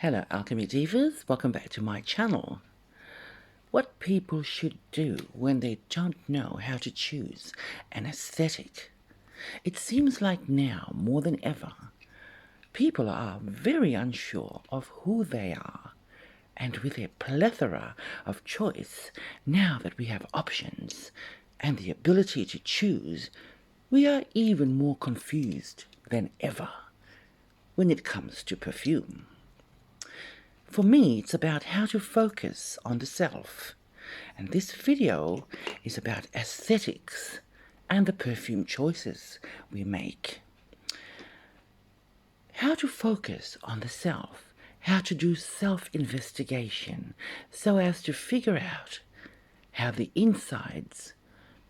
Hello Alchemy Divas, welcome back to my channel. What people should do when they don't know how to choose an aesthetic. It seems like now, more than ever, people are very unsure of who they are, and with a plethora of choice, now that we have options and the ability to choose, we are even more confused than ever when it comes to perfume. For me, it's about how to focus on the self. And this video is about aesthetics and the perfume choices we make. How to focus on the self. How to do self-investigation so as to figure out how the insides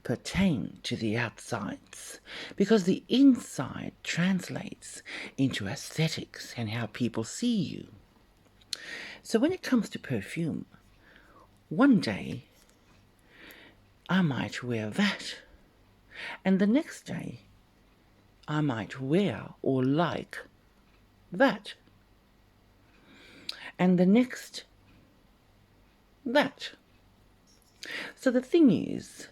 pertain to the outsides. Because the inside translates into aesthetics and how people see you. So when it comes to perfume, one day I might wear that, and the next day I might wear or like that, and the next that. So the thing is,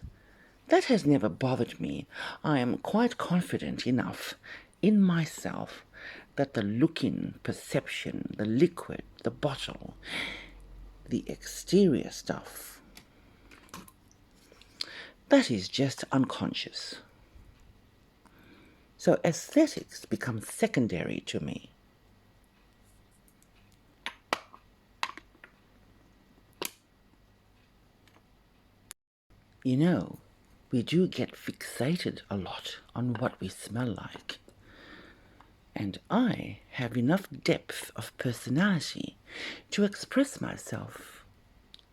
that has never bothered me. I am quite confident enough in myself that the look-in, perception, the liquid, the bottle, the exterior stuff, that is just unconscious. So aesthetics become secondary to me. You know, we do get fixated a lot on what we smell like. And I have enough depth of personality to express myself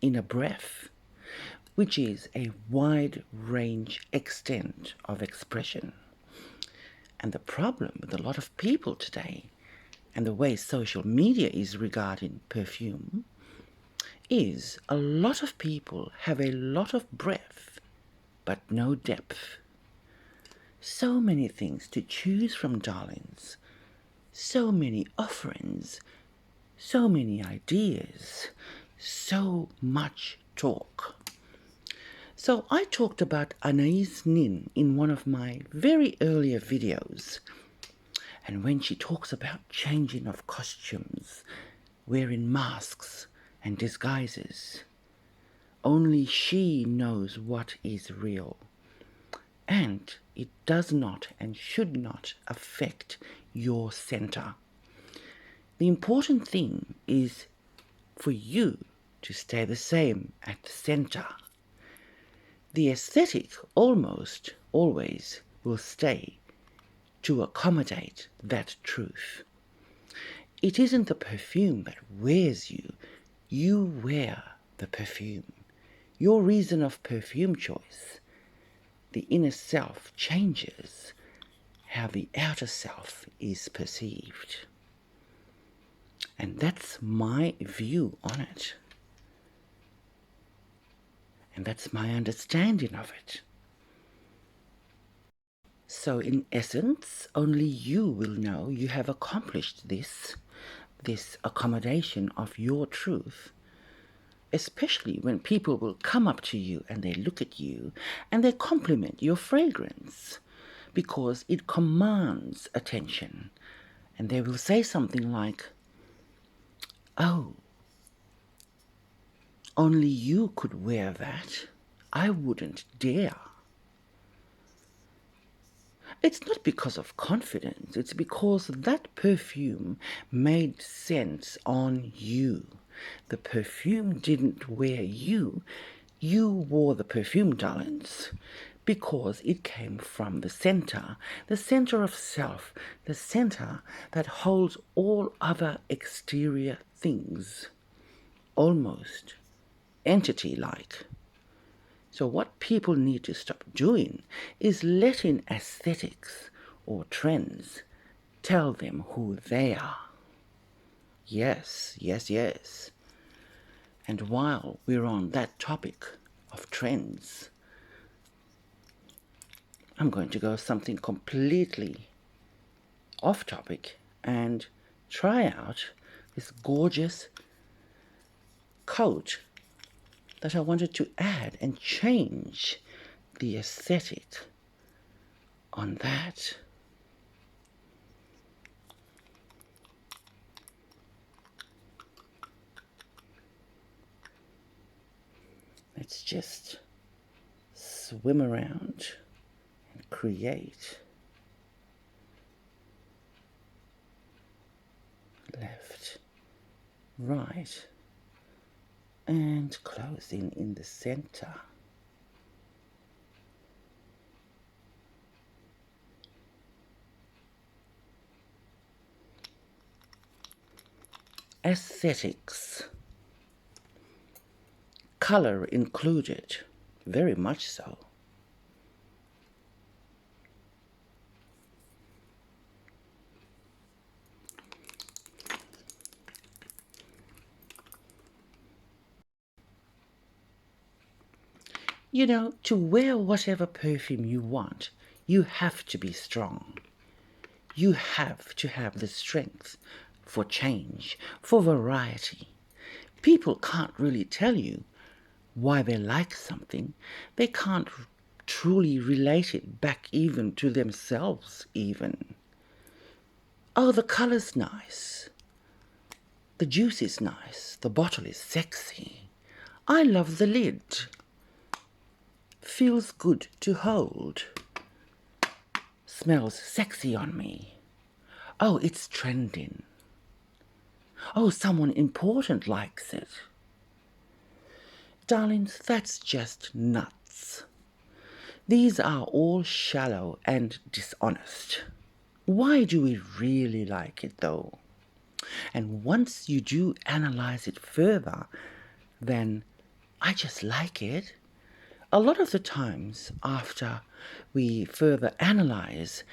in a breath, which is a wide range extent of expression. And the problem with a lot of people today, and the way social media is regarding perfume, is a lot of people have a lot of breadth, but no depth. So many things to choose from, darlings. So many offerings. So many ideas. So much talk. So I talked about Anais Nin in one of my very earlier videos. And when she talks about changing of costumes, wearing masks and disguises, only she knows what is real. And it does not and should not affect your center. The important thing is for you to stay the same at the center. The aesthetic almost always will stay to accommodate that truth. It isn't the perfume that wears you. You wear the perfume. Your reason of perfume choice, the inner self changes how the outer self is perceived. And that's my view on it. And that's my understanding of it. So in essence, only you will know you have accomplished this accommodation of your truth, especially when people will come up to you and they look at you and they compliment your fragrance because it commands attention. And they will say something like, "Oh, only you could wear that. I wouldn't dare." It's not because of confidence, it's because that perfume made sense on you. The perfume didn't wear you, you wore the perfume, darlings, because it came from the center of self, the center that holds all other exterior things, almost entity-like. So what people need to stop doing is letting aesthetics or trends tell them who they are. Yes, yes, yes. And while we're on that topic of trends, I'm going to go something completely off topic and try out this gorgeous coat that I wanted to add and change the aesthetic on that. Let's just swim around and create. Left, right, and closing in the center. Aesthetics. Color included, very much so. You know, to wear whatever perfume you want, you have to be strong. You have to have the strength for change, for variety. People can't really tell you why they like something. They can't truly relate it back even to themselves even. Oh, the color's nice. The juice is nice. The bottle is sexy. I love the lid. Feels good to hold. Smells sexy on me. Oh, it's trending. Oh, someone important likes it. Darlings, that's just nuts. These are all shallow and dishonest. Why do we really like it, though? And once you do analyze it further, then I just like it. A lot of the times, after we further analyze,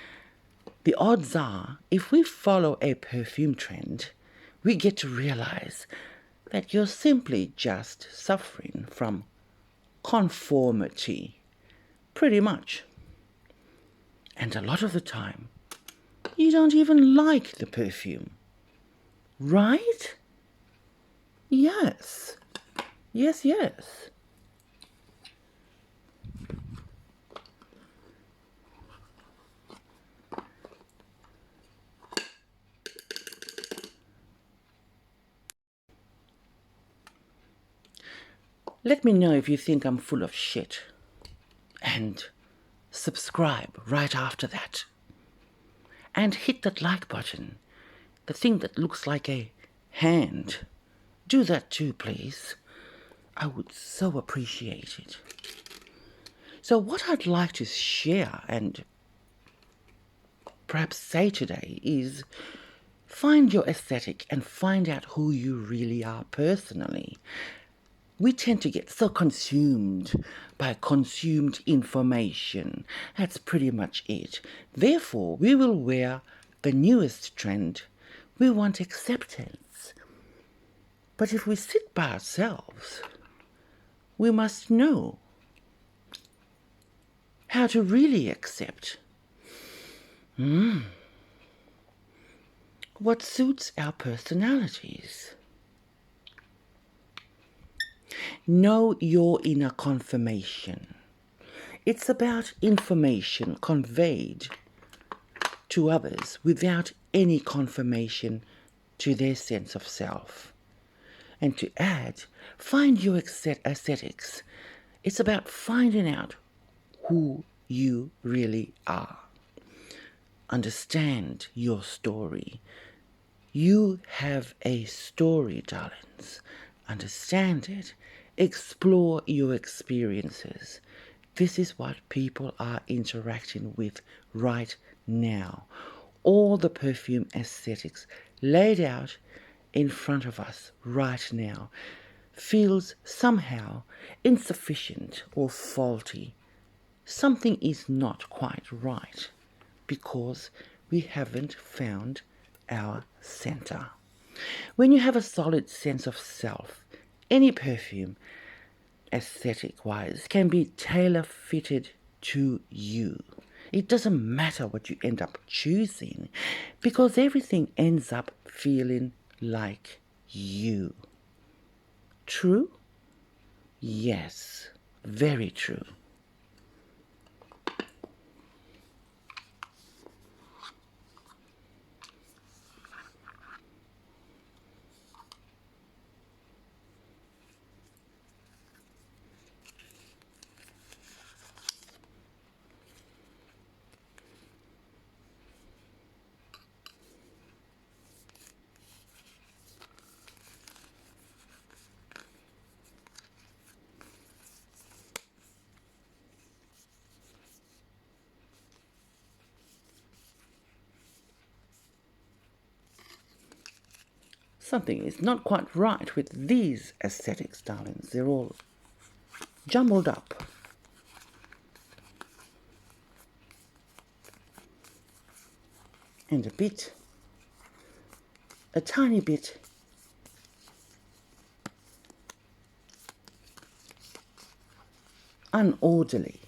the odds are, if we follow a perfume trend, we get to realize that you're simply just suffering from conformity, pretty much. And a lot of the time, you don't even like the perfume, right? Yes. Yes, yes. Let me know if you think I'm full of shit. And subscribe right after that. And hit that like button, the thing that looks like a hand. Do that too, please. I would so appreciate it. So what I'd like to share and perhaps say today is find your aesthetic and find out who you really are personally. We tend to get so consumed by consumed information. That's pretty much it. Therefore, we will wear the newest trend. We want acceptance. But if we sit by ourselves, we must know how to really accept what suits our personalities. Know your inner confirmation. It's about information conveyed to others without any confirmation to their sense of self. And to add, find your aesthetics. It's about finding out who you really are. Understand your story. You have a story, darlings. Understand it. Explore your experiences. This is what people are interacting with right now. All the perfume aesthetics laid out in front of us right now feels somehow insufficient or faulty. Something is not quite right because we haven't found our center. When you have a solid sense of self, any perfume, aesthetic-wise, can be tailor-fitted to you. It doesn't matter what you end up choosing because everything ends up feeling like you. True? Yes, very true. Something is not quite right with these aesthetics, darlings. They're all jumbled up. And a tiny bit unorderly.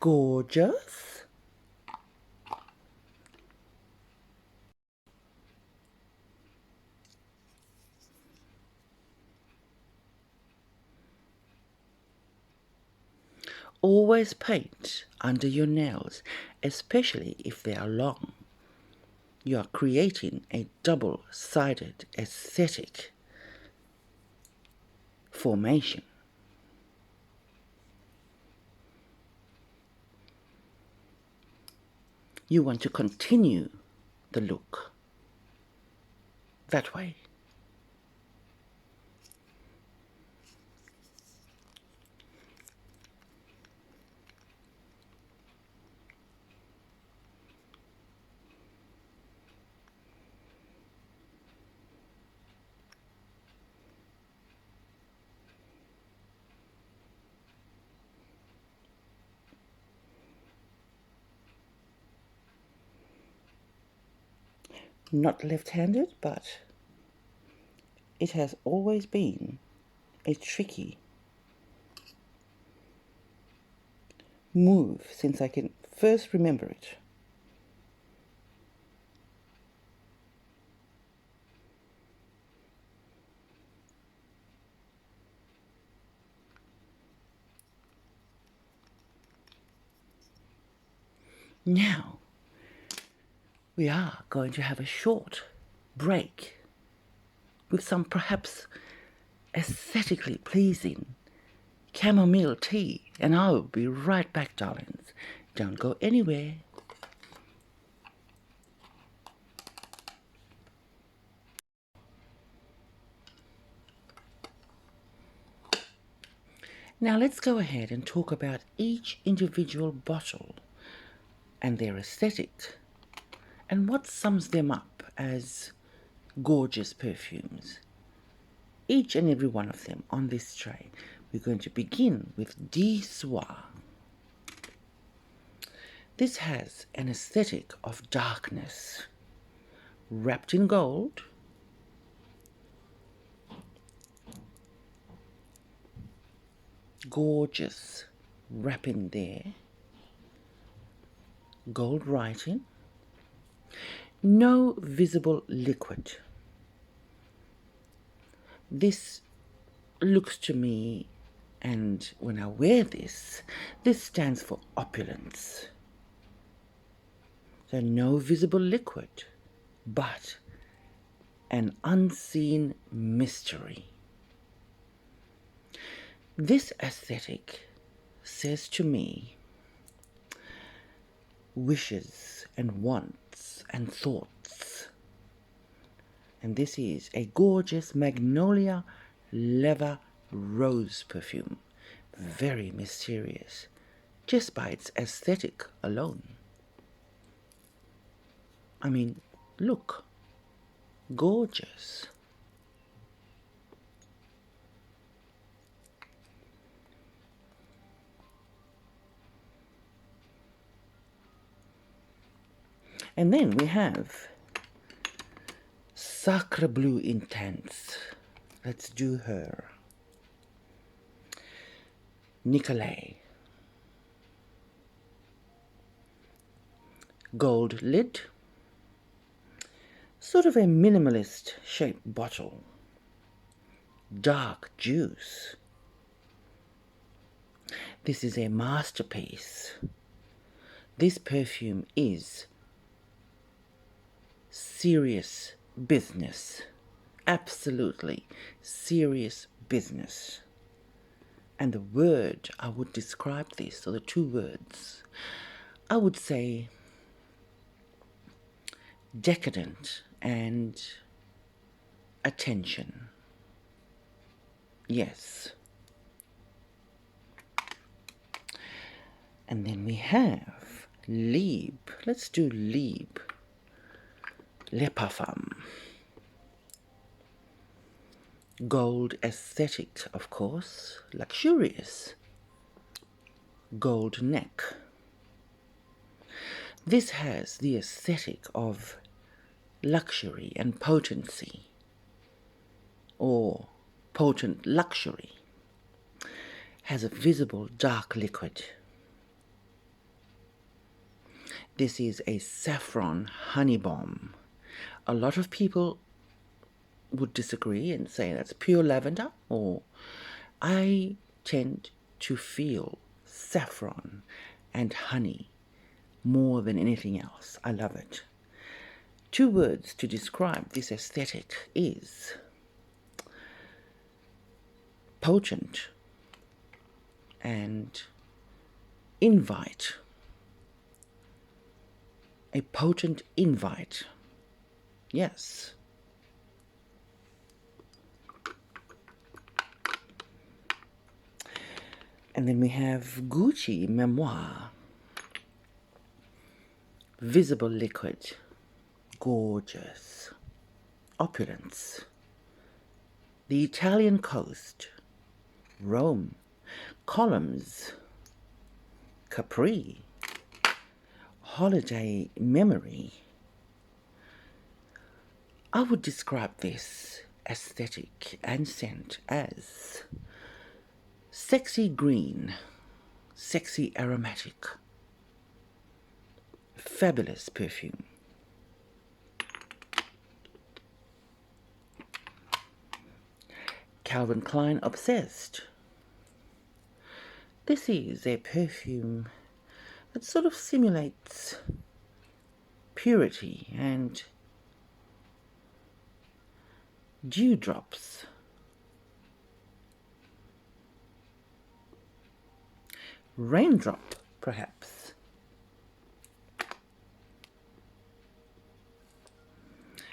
Gorgeous. Always paint under your nails, especially if they are long. You are creating a double-sided aesthetic formation. You want to continue the look that way. Not left-handed, but it has always been a tricky move since I can first remember it. Now, we are going to have a short break with some perhaps aesthetically pleasing chamomile tea, and I'll be right back, darlings. Don't go anywhere. Now let's go ahead and talk about each individual bottle and their aesthetic and what sums them up as gorgeous perfumes. Each and every one of them on this tray. We're going to begin with D'Soir. This has an aesthetic of darkness, wrapped in gold, gorgeous wrapping there, gold writing, no visible liquid. This looks to me, and when I wear this, this stands for opulence. So no visible liquid, but an unseen mystery. This aesthetic says to me wishes and wants and thoughts. And this is a gorgeous magnolia leather rose perfume. Very mysterious, just by its aesthetic alone. I mean, look, gorgeous. And then we have Sacre Bleu Intense. Let's do her. Nicolay. Gold lid. Sort of a minimalist shaped bottle. Dark juice. This is a masterpiece. This perfume is serious business. Absolutely serious business. And the word I would describe this, or the two words, I would say decadent and attention. Yes. And then we have Lieb. Let's do Lieb. Les Parfums. Gold aesthetic, of course. Luxurious. Gold neck. This has the aesthetic of luxury and potency, or potent luxury. Has a visible dark liquid. This is a saffron honey bomb. A lot of people would disagree and say that's pure lavender, or I tend to feel saffron and honey more than anything else. I love it. Two words to describe this aesthetic is potent and invite. A potent invite. Yes. And then we have Gucci Memoir. Visible liquid. Gorgeous. Opulence. The Italian coast. Rome. Columns. Capri. Holiday memory. I would describe this aesthetic and scent as sexy green, sexy aromatic, fabulous perfume. Calvin Klein Obsessed. This is a perfume that sort of simulates purity and dewdrops. Raindrop, perhaps.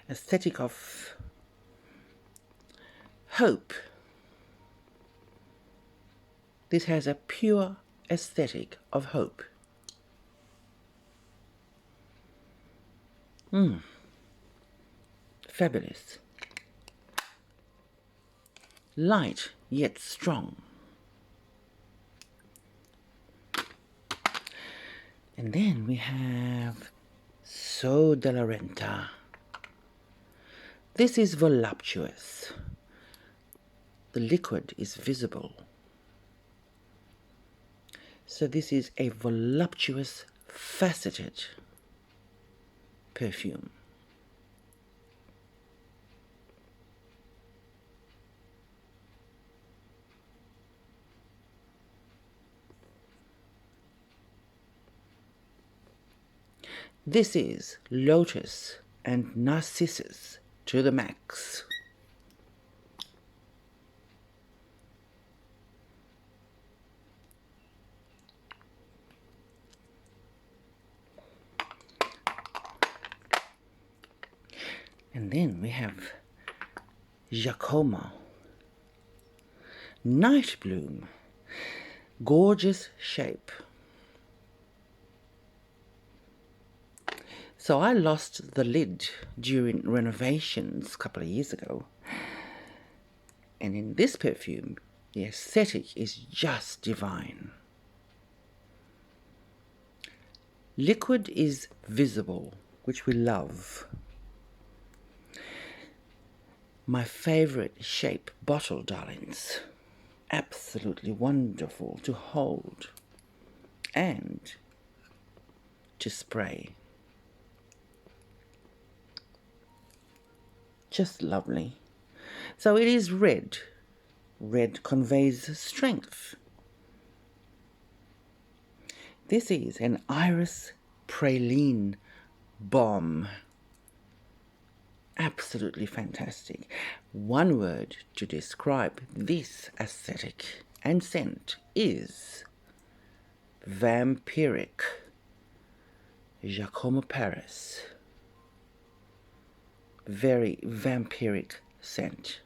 Aesthetic of hope. This has a pure aesthetic of hope. Fabulous. Light yet strong. And then we have So de la Renta. This is voluptuous. The liquid is visible. So this is a voluptuous, faceted perfume. This is Lotus and Narcissus to the max. And then we have Giacomo. Night Bloom. Gorgeous shape. So I lost the lid during renovations a couple of years ago. And in this perfume, the aesthetic is just divine. Liquid is visible, which we love. My favorite shape bottle, darlings. Absolutely wonderful to hold and to spray. Just lovely. So it is red. Red conveys strength. This is an iris praline bomb. Absolutely fantastic. One word to describe this aesthetic and scent is vampiric. Giacomo Paris. Very vampiric scent.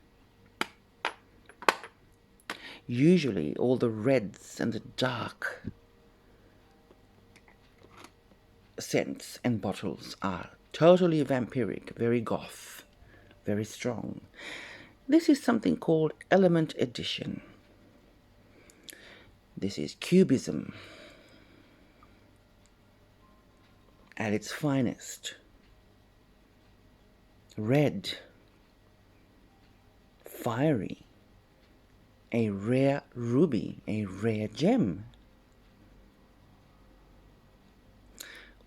Usually all the reds and the dark scents and bottles are totally vampiric, very goth, very strong. This is something called Element Edition. This is cubism at its finest. Red, fiery, a rare ruby, a rare gem.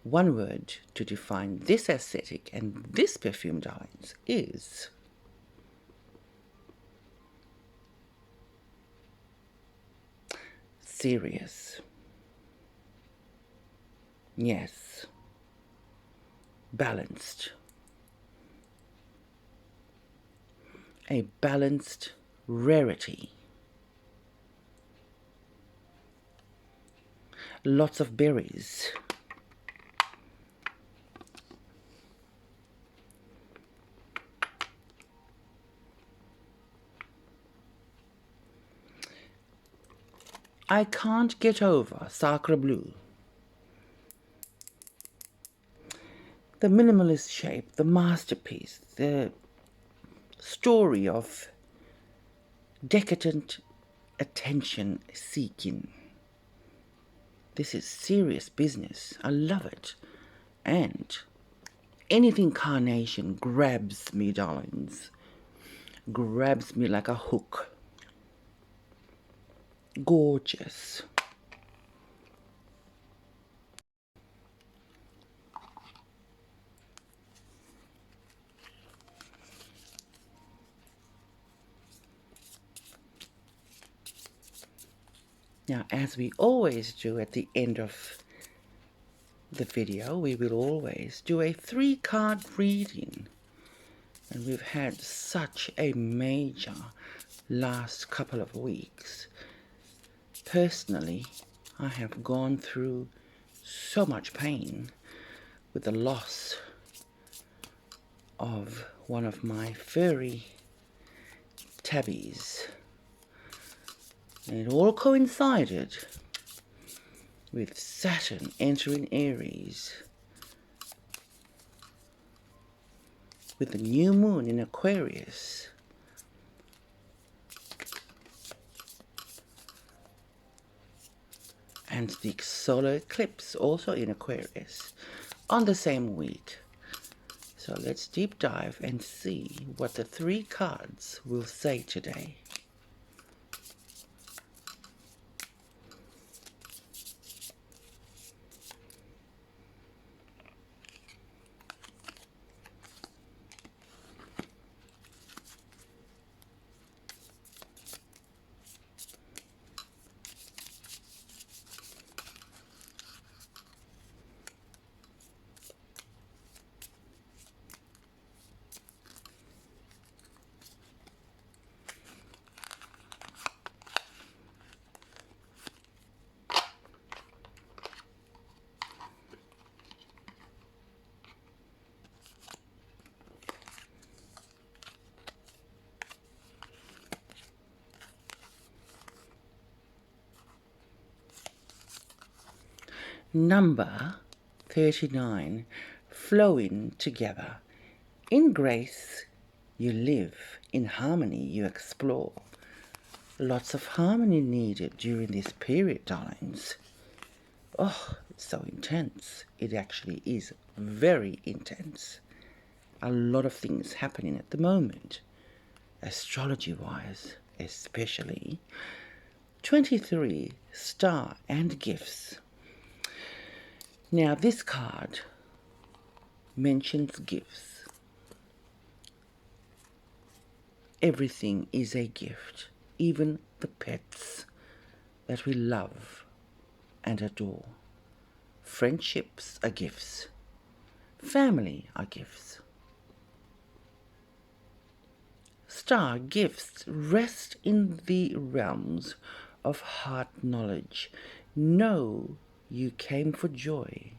One word to define this aesthetic and this perfume, darlings, is serious. Yes. Balanced. A balanced rarity. Lots of berries. I can't get over Sacre Bleu. The minimalist shape, the masterpiece, the story of decadent attention seeking. This is serious business. I love it. And anything carnation grabs me, darlings. Grabs me like a hook. Gorgeous. Now, as we always do at the end of the video, we will always do a 3-card reading. And we've had such a major last couple of weeks. Personally, I have gone through so much pain with the loss of one of my furry tabbies. And it all coincided with Saturn entering Aries, with the new moon in Aquarius. And the solar eclipse also in Aquarius on the same week. So let's deep dive and see what the 3 cards will say today. Number 39, flowing together. In grace you live, in harmony you explore. Lots of harmony needed during this period, darlings. Oh, it's so intense. It actually is very intense. A lot of things happening at the moment. astrology-wise especially. 23, Star and Gifts. Now this card mentions gifts. Everything is a gift, even the pets that we love and adore. Friendships are gifts. Family are gifts. Star gifts rest in the realms of heart knowledge. Know you came for joy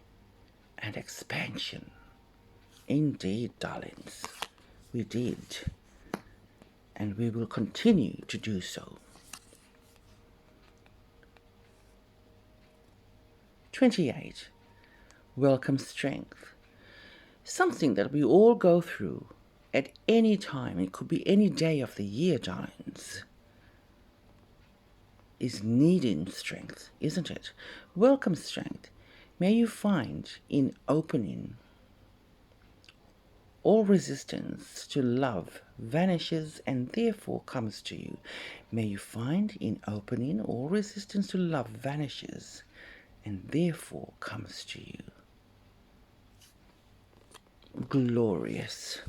and expansion. Indeed, darlings, we did, and we will continue to do so. 28. Welcome strength. Something that we all go through at any time, it could be any day of the year, darlings, is needing strength, isn't it? Welcome strength. May you find in opening all resistance to love vanishes and therefore comes to you. May you find in opening all resistance to love vanishes and therefore comes to you. Glorious.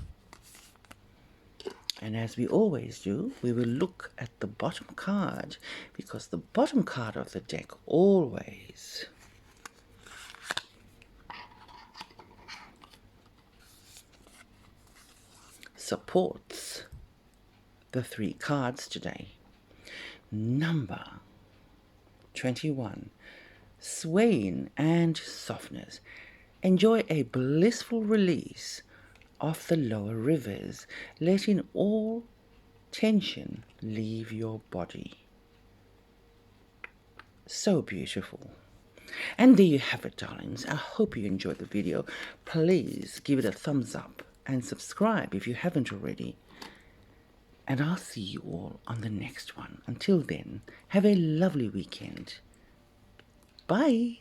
And as we always do, we will look at the bottom card, because the bottom card of the deck always supports the 3 cards today. Number 21, swaying and softness. Enjoy a blissful release of the lower rivers, letting all tension leave your body. So beautiful. And there you have it, darlings. I hope you enjoyed the video. Please give it a thumbs up and subscribe if you haven't already. And I'll see you all on the next one. Until then, have a lovely weekend. Bye.